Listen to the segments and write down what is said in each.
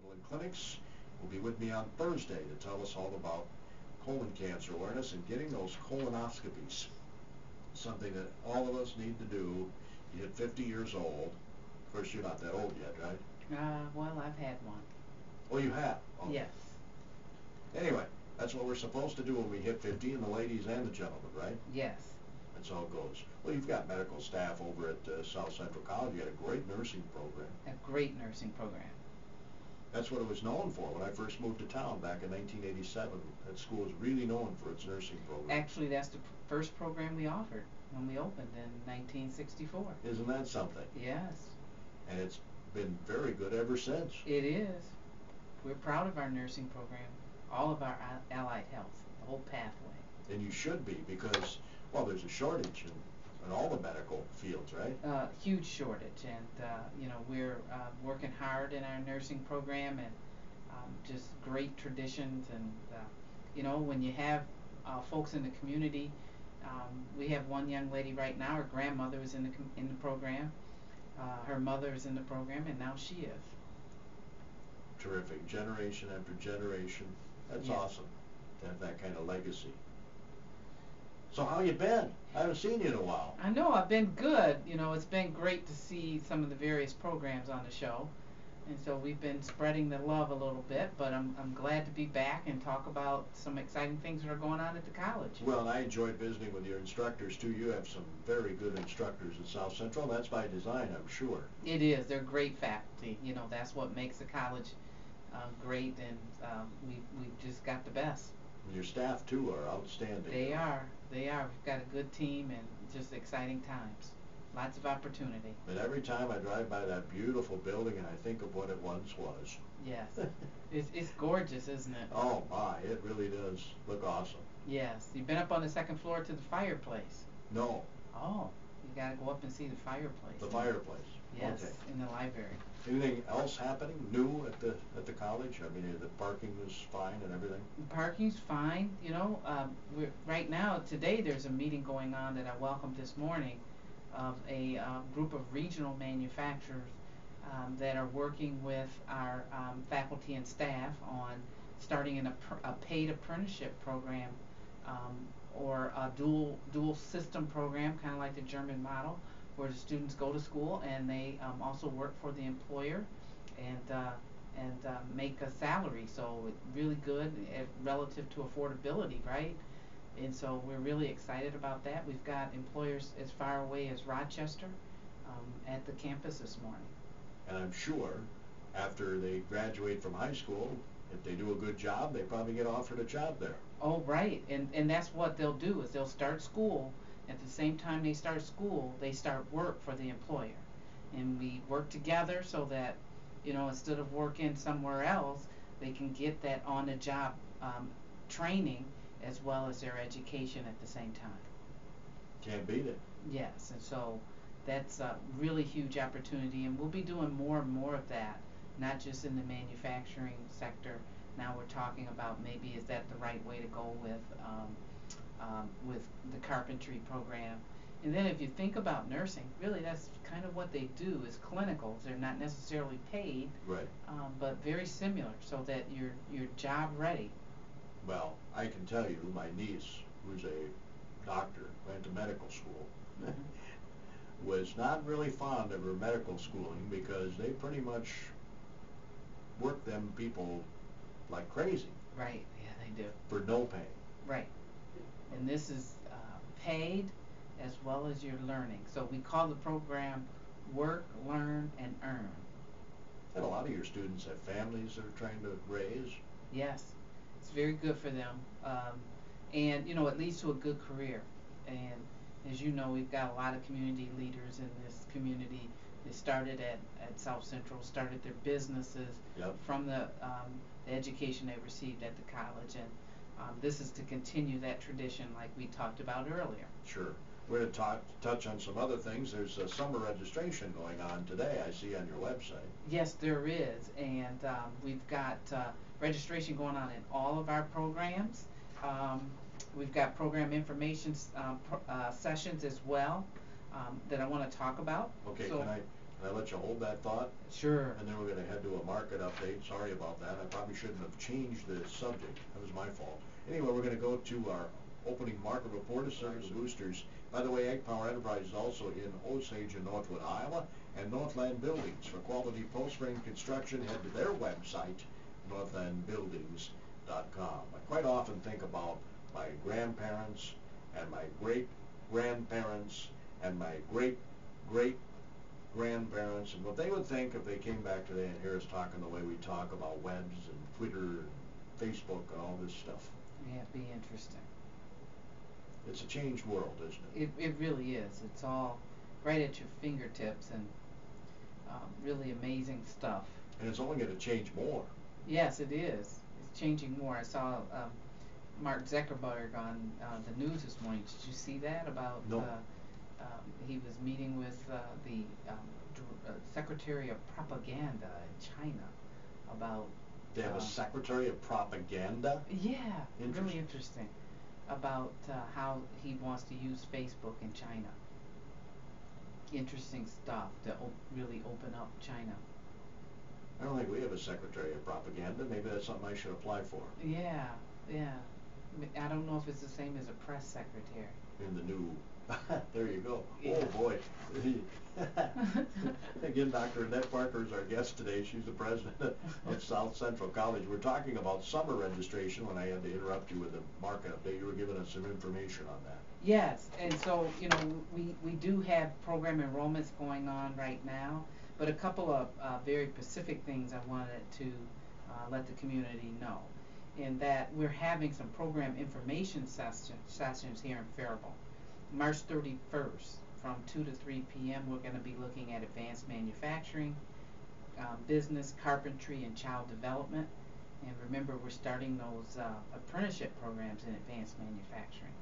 Cleveland Clinics will be with me on Thursday to tell us all about colon cancer awareness and getting those colonoscopies. Something that all of us need to do. You hit 50 years old. Of course, you're not that old yet, right? Well, I've had one. Oh, you have? Oh. Yes. Anyway, that's what we're supposed to do when we hit 50, and the ladies and the gentlemen, right? Yes. That's how it goes. Well, you've got medical staff over at South Central College. You got a great nursing program. A great nursing program. That's what it was known for when I first moved to town back in 1987. That school was really known for its nursing program. Actually, that's the first program we offered when we opened in 1964. Isn't that something? Yes. And it's been very good ever since. It is. We're proud of our nursing program, all of our allied health, the whole pathway. And you should be, because, well, there's a shortage in all the medical fields, right? Huge shortage, and we're working hard in our nursing program, and just great traditions, and when you have folks in the community, we have one young lady right now. Her grandmother is in the program, her mother is in the program, and now she is. Terrific. Generation after generation. That's yes. Awesome to have that kind of legacy. So how you been? I haven't seen you in a while. I know, I've been good. It's been great to see some of the various programs on the show. And so we've been spreading the love a little bit, but I'm glad to be back and talk about some exciting things that are going on at the college. Well, and I enjoyed visiting with your instructors too. You have some very good instructors at South Central. That's by design, I'm sure. It is. They're great faculty. That's what makes the college great, and we've just got the best. And your staff too are outstanding. They are. We've got a good team and just exciting times. Lots of opportunity. But every time I drive by that beautiful building and I think of what it once was. Yes. It's gorgeous, isn't it? Oh my, it really does look awesome. Yes. You've been up on the second floor to the fireplace. No. Oh, you got to go up and see the fireplace. The fireplace. Yes, okay. In the library. Anything else happening new at the college? I mean, the parking is fine and everything? The parking's fine. Right now, today, there's a meeting going on that I welcomed this morning of a group of regional manufacturers that are working with our faculty and staff on starting a paid apprenticeship program or a dual system program, kind of like the German model, where the students go to school and they also work for the employer and make a salary. So it's really good relative to affordability, right? And so we're really excited about that. We've got employers as far away as Rochester at the campus this morning. And I'm sure after they graduate from high school, if they do a good job, they probably get offered a job there. Oh, right. And that's what they'll do, is they'll start school. At the same time they start school, they start work for the employer. And we work together so that, instead of working somewhere else, they can get that on-the-job training as well as their education at the same time. Can't beat it. Yes, and so that's a really huge opportunity, and we'll be doing more and more of that, not just in the manufacturing sector. Now we're talking about maybe is that the right way to go with the carpentry program. And then if you think about nursing, really that's kind of what they do is clinicals. They're not necessarily paid, right, but very similar, so that you're job ready. Well, I can tell you, my niece, who's a doctor, went to medical school, was not really fond of her medical schooling because they pretty much work them people like crazy. Right, yeah, they do. For no pay. Right. And this is paid as well as your learning. So we call the program Work, Learn, and Earn. And a lot of your students have families they're trying to raise. Yes. It's very good for them. And, it leads to a good career. And as you know, we've got a lot of community leaders in this community. They started at South Central, started their businesses yep. from the education they received at the college. And this is to continue that tradition like we talked about earlier. Sure. We're going to touch on some other things. There's a summer registration going on today, I see on your website. Yes, there is. And we've got registration going on in all of our programs. We've got program information sessions as well that I want to talk about. Okay, so, Can I let you hold that thought? Sure. And then we're going to head to a market update. Sorry about that. I probably shouldn't have changed the subject. That was my fault. Anyway, we're going to go to our opening market report of service boosters. By the way, Egg Power Enterprise is also in Osage and Northwood, Iowa, and Northland Buildings. For quality post-frame construction, head to their website, northlandbuildings.com. I quite often think about my grandparents and my great-grandparents and my great-great-grandparents and what they would think if they came back today and hear us talking the way we talk about webs and Twitter and Facebook and all this stuff. Yeah, it'd be interesting. It's a changed world, isn't it? It really is. It's all right at your fingertips, and really amazing stuff. And it's only going to change more. Yes, it is. It's changing more. I saw Mark Zuckerberg on the news this morning. Did you see that about? No. He was meeting with the Secretary of Propaganda in China about. They have a Secretary of Propaganda? Yeah, really interesting. About how he wants to use Facebook in China. Interesting stuff to really open up China. I don't think we have a Secretary of Propaganda. Maybe that's something I should apply for. Yeah, yeah. I don't know if it's the same as a press secretary. In the new, there you go. Yeah. Oh boy. Again, Dr. Annette Parker is our guest today. She's the president of South Central College. We're talking about summer registration when I had to interrupt you with the market update. You were giving us some information on that. Yes, and so, you know, we do have program enrollments going on right now, but a couple of very specific things I wanted to let the community know. In that we're having some program information sessions here in Faribault. March 31st from 2 to 3 p.m. we're going to be looking at advanced manufacturing, business, carpentry, and child development. And remember, we're starting those apprenticeship programs in advanced manufacturing.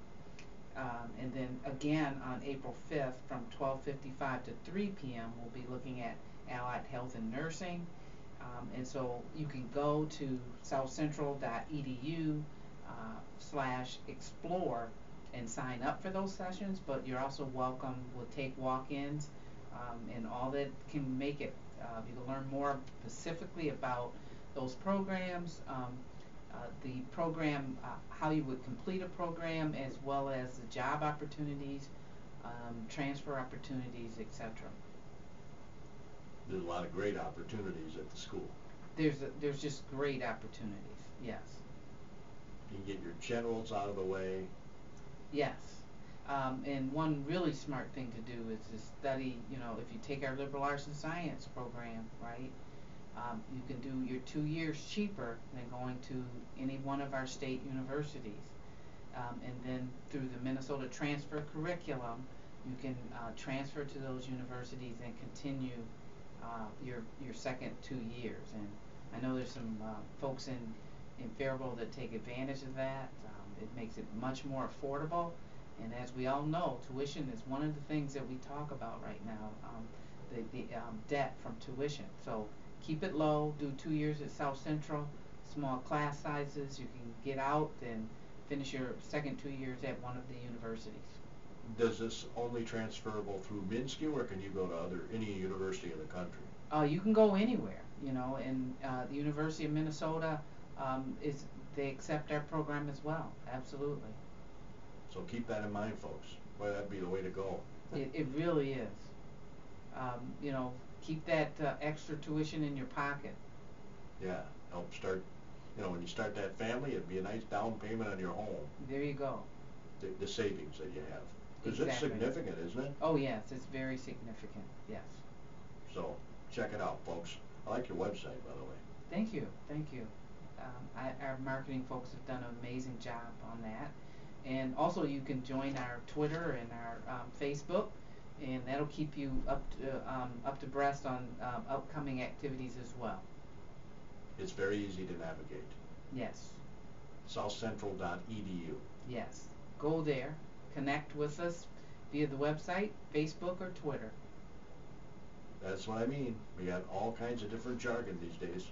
And then again on April 5th from 12:55 to 3 p.m. we'll be looking at allied health and nursing. And so you can go to southcentral.edu/explore and sign up for those sessions, but you're also welcome. We'll take walk-ins and all that can make it. You can learn more specifically about those programs, the program, how you would complete a program, as well as the job opportunities, transfer opportunities, etc. There's a lot of great opportunities at the school. There's just great opportunities, yes. You can get your generals out of the way. Yes. And one really smart thing to do is to study, you know, if you take our liberal arts and science program, right, you can do your 2 years cheaper than going to any one of our state universities. And then through the Minnesota transfer curriculum, you can transfer to those universities and continue your second 2 years. And I know there's some folks in Faribault that take advantage of that. It makes it much more affordable, and as we all know, tuition is one of the things that we talk about right now, the debt from tuition. So keep it low, do 2 years at South Central, small class sizes, you can get out and finish your second 2 years at one of the universities. Does this only transferable through MnSCU, or can you go to any university in the country? You can go anywhere, you know, and the University of Minnesota they accept our program as well, absolutely. So keep that in mind, folks. Boy, that'd be the way to go. It really is. You know, keep that extra tuition in your pocket. Yeah, help start, you know, when you start that family, it'd be a nice down payment on your home. There you go. The savings that you have. Because Exactly. it's significant, isn't it? Oh yes, it's very significant, yes. So check it out, folks. I like your website, by the way. Thank you, thank you. Our marketing folks have done an amazing job on that. And also you can join our Twitter and our Facebook, and that'll keep you up to breast on upcoming activities as well. It's very easy to navigate. Yes. southcentral.edu. Yes. Go there, connect with us via the website, Facebook, or Twitter. That's what I mean. We got all kinds of different jargon these days.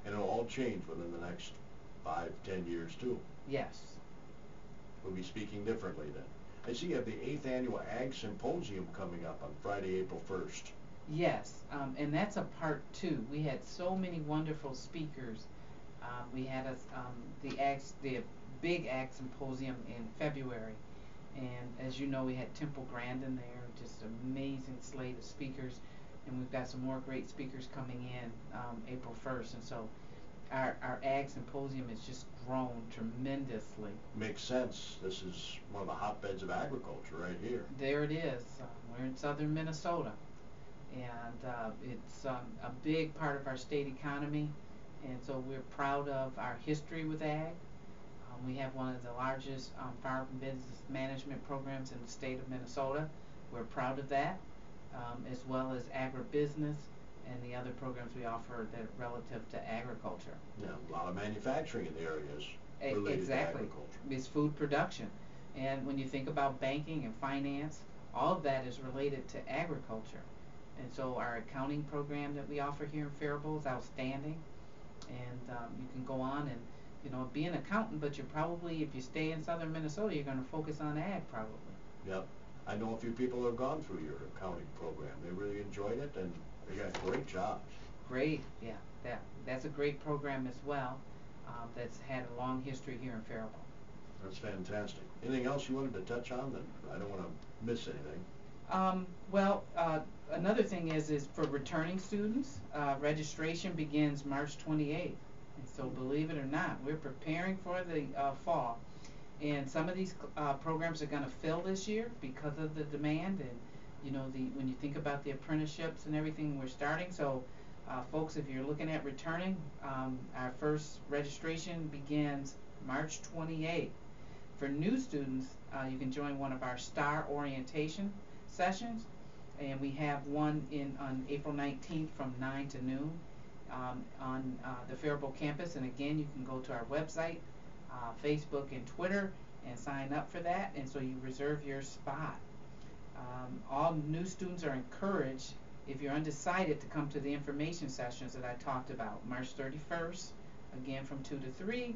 And it'll all change within the next 5-10 years too. Yes. We'll be speaking differently then. I see you have the 8th Annual Ag Symposium coming up on Friday, April 1st. Yes, and that's a part two. We had so many wonderful speakers. We had the big ag symposium in February, and as you know, we had Temple Grandin there, just an amazing slate of speakers, and we've got some more great speakers coming in April 1st, and so our ag symposium has just grown tremendously. Makes sense. This is one of the hotbeds of agriculture right here. There it is. We're in southern Minnesota, and it's a big part of our state economy, and so we're proud of our history with ag. We have one of the largest farm business management programs in the state of Minnesota. We're proud of that, as well as agribusiness and the other programs we offer that are relative to agriculture. Yeah, a lot of manufacturing in the areas related Exactly. to agriculture. It's food production. And when you think about banking and finance, all of that is related to agriculture. And so our accounting program that we offer here in Faribault is outstanding. And you can go on and, be an accountant, but you're probably, if you stay in southern Minnesota, you're going to focus on ag probably. Yep. I know a few people who have gone through your accounting program. They really enjoyed it, and they got great jobs. Great, yeah. That's a great program as well. That's had a long history here in Faribault. That's fantastic. Anything else you wanted to touch on? Then I don't want to miss anything. Well, another thing is for returning students, registration begins March 28th. And so believe it or not, we're preparing for the fall. And some of these programs are going to fill this year because of the demand and, when you think about the apprenticeships and everything we're starting. So, folks, if you're looking at returning, our first registration begins March 28th. For new students, you can join one of our STAR orientation sessions, and we have one on April 19th from 9 to noon on the Faribault campus. And again, you can go to our website, Facebook and Twitter, and sign up for that, and so you reserve your spot. All new students are encouraged, if you're undecided, to come to the information sessions that I talked about. March 31st, again from 2 to 3,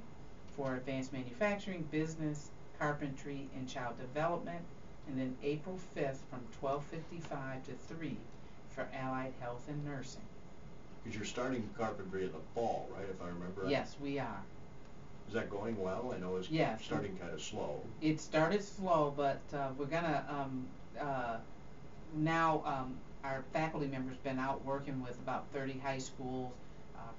for advanced manufacturing, business, carpentry, and child development, and then April 5th from 12:55 to 3 for allied health and nursing. Because you're starting carpentry in the fall, right, if I remember right? Yes, we are. Is that going well? I know it's starting kind of slow. It started slow, but we're gonna now our faculty members been out working with about 30 high schools,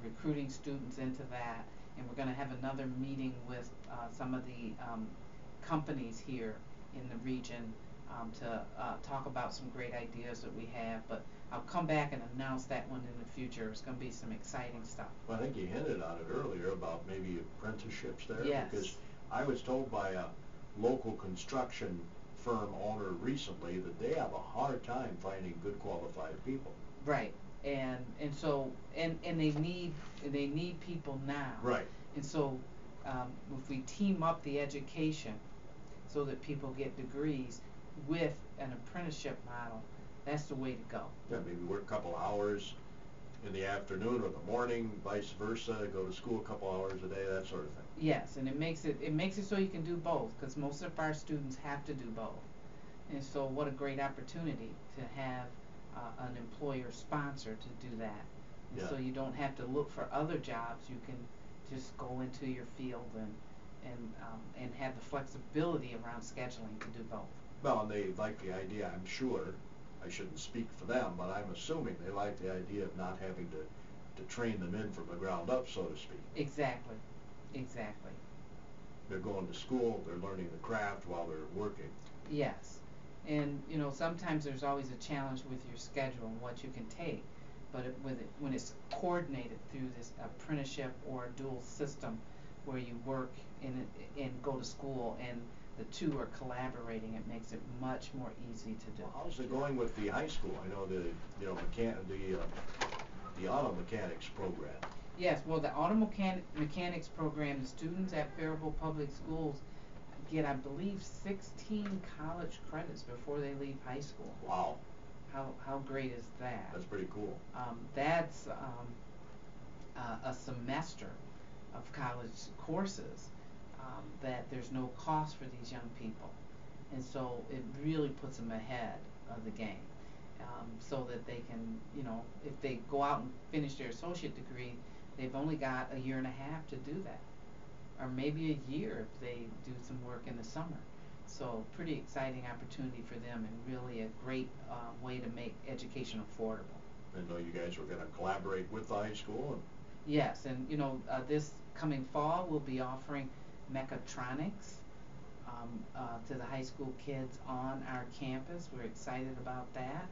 recruiting students into that, and we're gonna have another meeting with some of the companies here in the region to talk about some great ideas that we have. But I'll come back and announce that one in the future. It's going to be some exciting stuff. Well, I think you hinted on it earlier about maybe apprenticeships there. Yes. Because I was told by a local construction firm owner recently that they have a hard time finding good qualified people. Right. And so they need people now. Right. And so if we team up the education so that people get degrees with an apprenticeship model, that's the way to go. Yeah, maybe work a couple hours in the afternoon or the morning, vice versa, go to school a couple hours a day, that sort of thing. Yes, and it makes it so you can do both, because most of our students have to do both. And so what a great opportunity to have an employer sponsor to do that. And Yeah. so you don't have to look for other jobs. You can just go into your field and have the flexibility around scheduling to do both. Well, and they like the idea, I'm sure, I shouldn't speak for them, but I'm assuming they like the idea of not having to train them in from the ground up, so to speak. Exactly. They're going to school, they're learning the craft while they're working. Yes. And, sometimes there's always a challenge with your schedule and what you can take. But when it's coordinated through this apprenticeship or a dual system where you work and go to school and the two are collaborating, it makes it much more easy to do. Well, how's it going with the high school? I know the auto mechanics program. Yes, well, the auto mechanics program, the students at Faribault Public Schools get, I believe, 16 college credits before they leave high school. Wow. How great is that? That's pretty cool. That's a semester of college courses that there's no cost for these young people. And so it really puts them ahead of the game. so that they can, you know, if they go out and finish their associate degree, they've only got a year and a half to do that, or maybe a year if they do some work in the summer. So pretty exciting opportunity for them, and really a great way to make education affordable. I know you guys were going to collaborate with the high school. And Yes, and you know, this coming fall we'll be offering mechatronics to the high school kids on our campus. We're excited about that.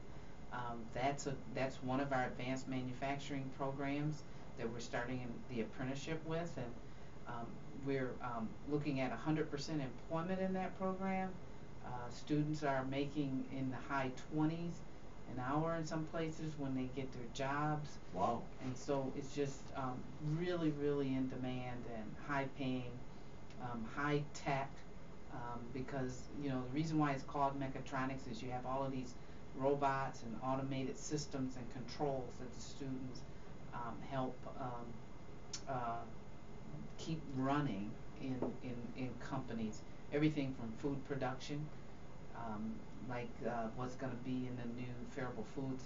That's one of our advanced manufacturing programs that we're starting in the apprenticeship with, and we're looking at 100% employment in that program. Students are making in the high 20s an hour in some places when they get their jobs. wow. And so it's just really, really in demand and high paying, high tech, because, you know, the reason why it's called mechatronics is you have all of these robots and automated systems and controls that the students help keep running in companies. Everything from food production, like what's going to be in the new Faribault Foods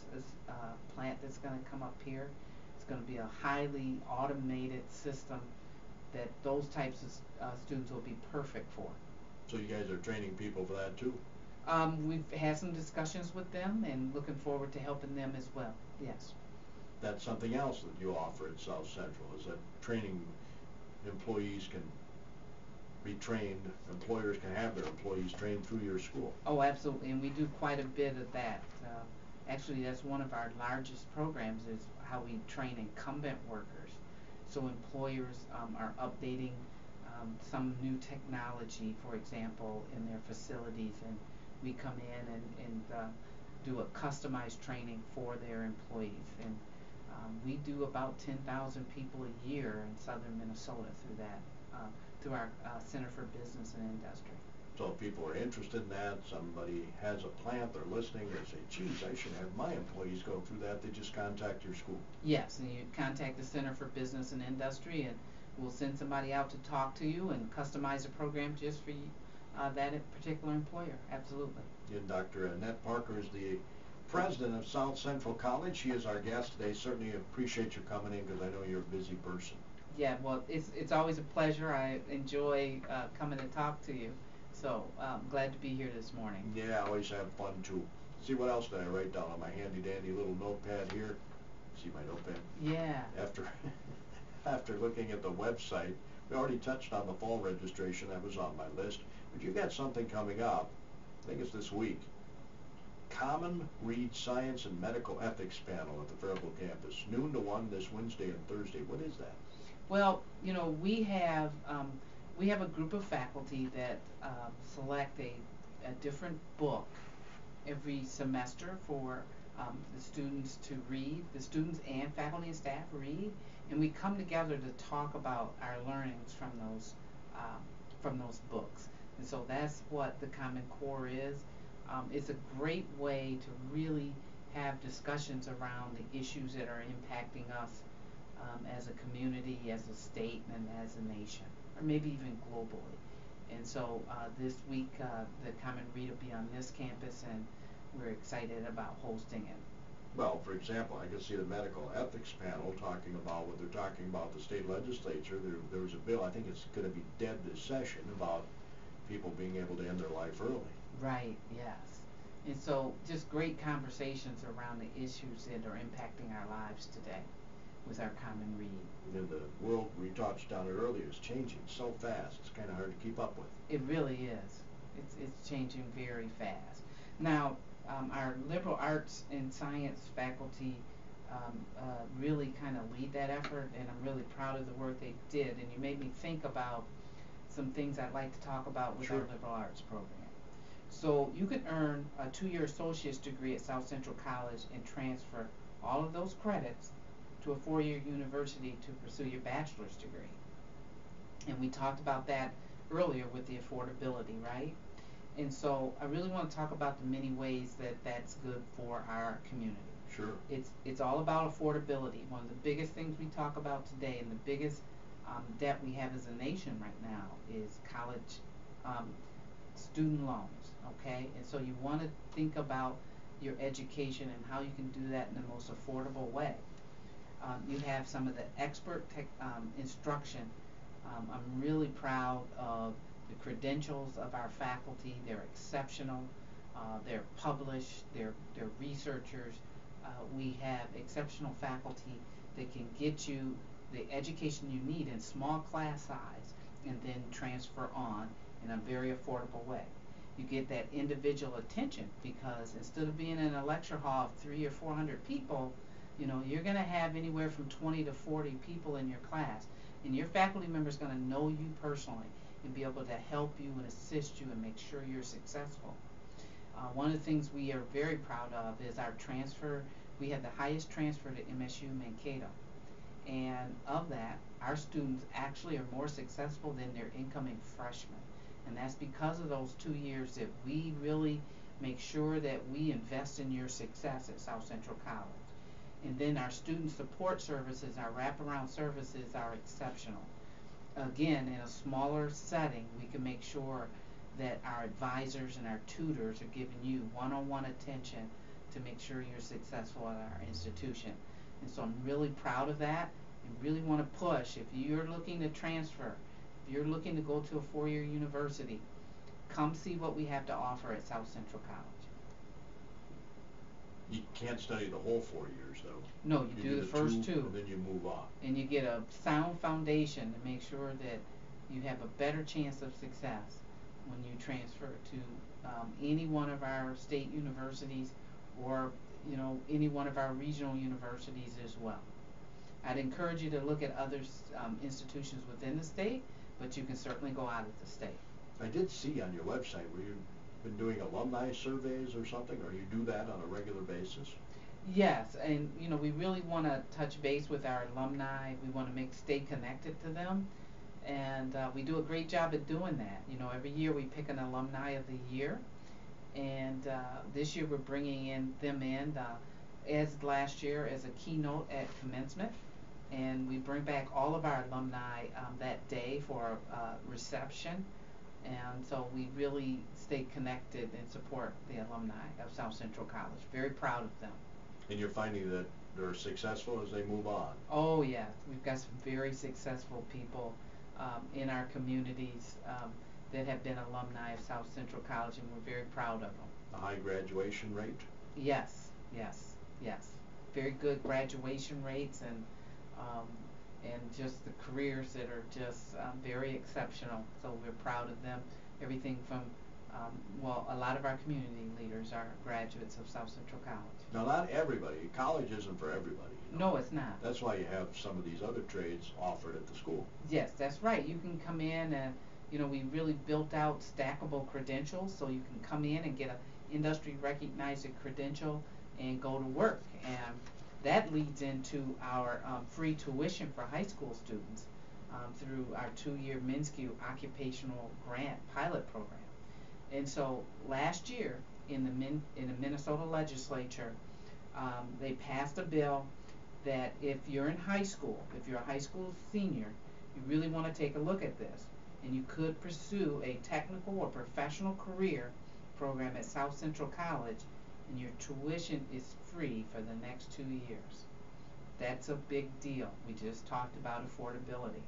plant that's going to come up here. It's going to be a highly automated system that those types of students will be perfect for. So you guys are training people for that too? We've had some discussions with them and looking forward to helping them as well. Yes. That's something else that you offer at South Central, is that training employees can be trained, employers can have their employees trained through your school. Oh, absolutely, and we do quite a bit of that. Actually, that's one of our largest programs, is how we train incumbent workers. So employers are updating some new technology, for example, in their facilities, and we come in and do a customized training for their employees. And we do about 10,000 people a year in southern Minnesota through that, through our Center for Business and Industry. So if people are interested in that, somebody has a plant, they're listening, they say, geez, I should have my employees go through that, they just contact your school. Yes, and you contact the Center for Business and Industry, and we'll send somebody out to talk to you and customize a program just for you, that particular employer. Absolutely. And Dr. Annette Parker is the president of South Central College. She is our guest today. Certainly appreciate you coming in, because I know you're a busy person. Yeah, well, it's always a pleasure. I enjoy coming to talk to you. So glad to be here this morning. Yeah, I always have fun too. See, what else did I write down on my handy dandy little notepad here? See my notepad? Yeah. After looking at the website, we already touched on the fall registration. That was on my list. But you've got something coming up. I think it's this week. Common Read Science and Medical Ethics panel at the Faribault campus, noon to 1 this Wednesday and Thursday. What is that? Well, you know, we have a group of faculty that select a different book every semester for the students to read. The students and faculty and staff read, and we come together to talk about our learnings from those books. And so that's what the Common Core is. It's a great way to really have discussions around the issues that are impacting us as a community, as a state, and as a nation, or maybe even globally. And so this week, the Common Read will be on this campus, and we're excited about hosting it. Well, for example, I can see the medical ethics panel talking about what they're talking about the state legislature. There was a bill, I think it's going to be dead this session, about people being able to end their life early. Right, yes. And so just great conversations around the issues that are impacting our lives today with our Common Read. And the world, we touched on it earlier, is changing so fast, it's kind of hard to keep up with. It really is. It's changing very fast. Now, our liberal arts and science faculty really kind of lead that effort, and I'm really proud of the work they did. And you made me think about some things I'd like to talk about with Sure. our liberal arts program. So you can earn a 2-year associate's degree at South Central College and transfer all of those credits to a 4-year university to pursue your bachelor's degree. And we talked about that earlier with the affordability, right? And so I really want to talk about the many ways that that's good for our community. Sure. It's all about affordability. One of the biggest things we talk about today, and the biggest debt we have as a nation right now, is college student loans. Okay, and so you want to think about your education and how you can do that in the most affordable way. You have some of the expert instruction. I'm really proud of the credentials of our faculty. They're exceptional. They're published. They're researchers. We have exceptional faculty that can get you the education you need in small class size and then transfer on in a very affordable way. You get that individual attention because instead of being in a lecture hall of 300 or 400 people, you know, you're going to have anywhere from 20 to 40 people in your class, and your faculty member is going to know you personally and be able to help you and assist you and make sure you're successful. One of the things we are very proud of is our transfer. We have the highest transfer to MSU Mankato, and of that, our students actually are more successful than their incoming freshmen, and that's because of those 2 years that we really make sure that we invest in your success at South Central College. And then our student support services, our wraparound services are exceptional. Again, in a smaller setting, we can make sure that our advisors and our tutors are giving you one-on-one attention to make sure you're successful at our institution. And so I'm really proud of that and really want to push. If you're looking to transfer, if you're looking to go to a four-year university, come see what we have to offer at South Central College. You can't study the whole 4 years, though. No, you do the first two. And then you move on. And you get a sound foundation to make sure that you have a better chance of success when you transfer to any one of our state universities or, you know, any one of our regional universities as well. I'd encourage you to look at other institutions within the state, but you can certainly go out of the state. I did see on your website where you've been doing alumni surveys or something, or you do that on a regular basis? Yes, and you know, we really want to touch base with our alumni. We want to stay connected to them, and we do a great job at doing that. You know, every year we pick an alumni of the year, and this year we're bringing them in as last year as a keynote at commencement, and we bring back all of our alumni that day for a reception. And so we really stay connected and support the alumni of South Central College. Very proud of them. And you're finding that they're successful as they move on? Oh yeah, we've got some very successful people in our communities that have been alumni of South Central College, and we're very proud of them. A high graduation rate? Yes, yes, yes. Very good graduation rates, and just the careers that are just very exceptional. So we're proud of them. Everything from, well, a lot of our community leaders are graduates of South Central College. Now, not everybody. College isn't for everybody. You know? No, it's not. That's why you have some of these other trades offered at the school. Yes, that's right. You can come in and, you know, we really built out stackable credentials, so you can come in and get an industry recognized credential and go to work. And that leads into our free tuition for high school students through our 2-year MNSCU occupational grant pilot program. And so last year in the Minnesota legislature, they passed a bill that if you're in high school, if you're a high school senior, you really want to take a look at this, and you could pursue a technical or professional career program at South Central College, and your tuition is free for the next 2 years. That's a big deal. We just talked about affordability.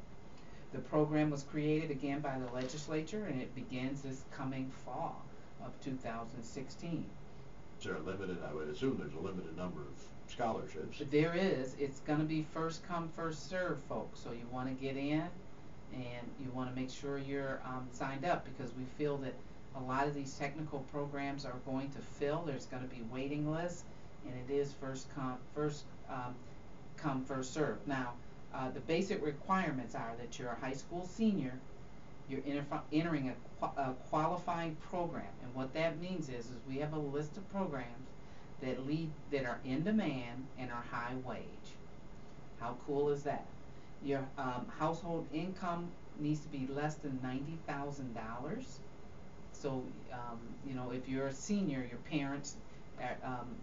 The program was created again by the legislature, and it begins this coming fall of 2016. Is there a limited, I would assume there's a limited number of scholarships. There is. It's going to be first come, first serve, folks. So you want to get in, and you want to make sure you're signed up, because we feel that a lot of these technical programs are going to fill. There's going to be waiting lists, and it is first come, first serve. Now, the basic requirements are that you're a high school senior, you're entering a qualifying program, and what that means is we have a list of programs that are in demand and are high wage. How cool is that? Your household income needs to be less than $90,000. So, you know, if you're a senior, your parents,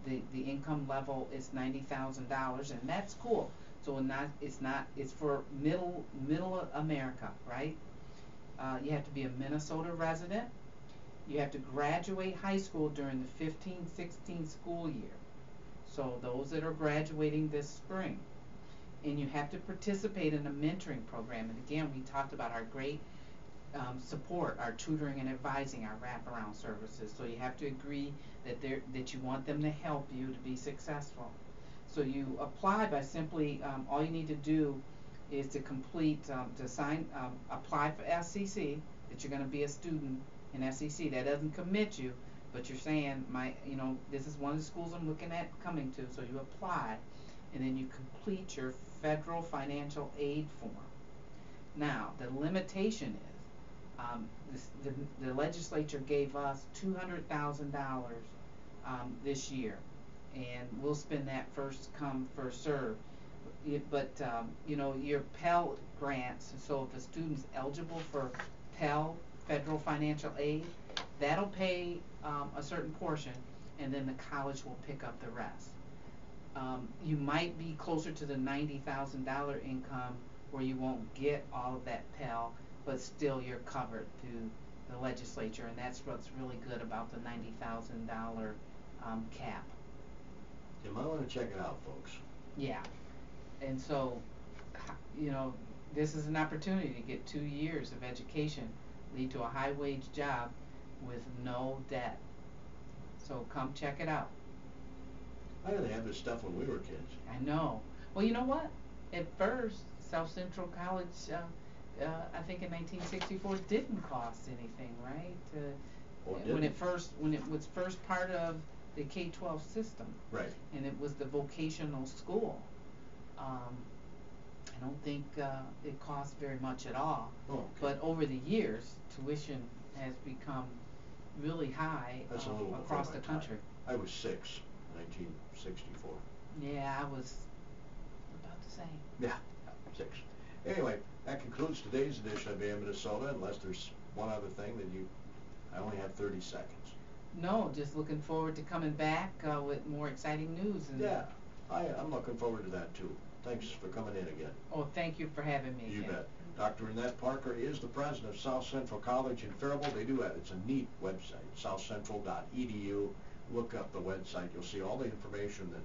the income level is $90,000, and that's cool. So it's for middle America, right? You have to be a Minnesota resident, You have to graduate high school during the 15-16 school year. So those that are graduating this spring. And you have to participate in a mentoring program. And again, we talked about our great support, our tutoring and advising, our wraparound services. So you have to agree that you want them to help you to be successful. So you apply by simply, all you need to do is to complete, apply for SCC, that you're going to be a student in SCC. That doesn't commit you, but you're saying, this is one of the schools I'm looking at coming to, so you apply, and then you complete your federal financial aid form. Now, the limitation is, the legislature gave us $200,000 this year, and we'll spend that first come, first serve. But your Pell grants, so if a student's eligible for Pell, federal financial aid, that'll pay a certain portion, and then the college will pick up the rest. You might be closer to the $90,000 income where you won't get all of that Pell, but still you're covered through the legislature, and that's what's really good about the $90,000 cap. You might want to check it out, folks. Yeah. And so, this is an opportunity to get 2 years of education, lead to a high-wage job with no debt. So come check it out. Why did they have this stuff when we were kids? I know. Well, you know what? At first, South Central College, I think in 1964, didn't cost anything, right? When it was first part of the K-12 system. Right. And it was the vocational school. I don't think it cost very much at all. Oh, okay. But over the years, tuition has become really high across the country. I was 6 in 1964. Yeah, I was about the same. Yeah, 6. Anyway, that concludes today's edition of AM Minnesota, unless there's one other thing that I only have 30 seconds. No, just looking forward to coming back with more exciting news. Yeah, I'm looking forward to that too. Thanks for coming in again. Oh, thank you for having me. You again. bet. Dr. Annette Parker is the president of South Central College in Faribault. They do have, it's a neat website, southcentral.edu. Look up the website. You'll see all the information that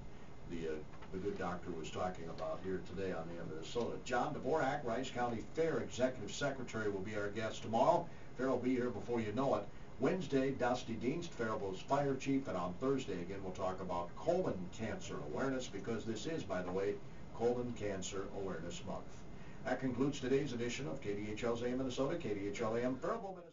the good doctor was talking about here today on AM Minnesota. John Dvorak, Rice County Fair Executive Secretary, will be our guest tomorrow. Fair will be here before you know it. Wednesday, Dusty Dienst, Faribault's fire chief, and on Thursday again we'll talk about colon cancer awareness, because this is, by the way, Colon Cancer Awareness Month. That concludes today's edition of KDHL's AM Minnesota, KDHL AM Faribault, Minnesota.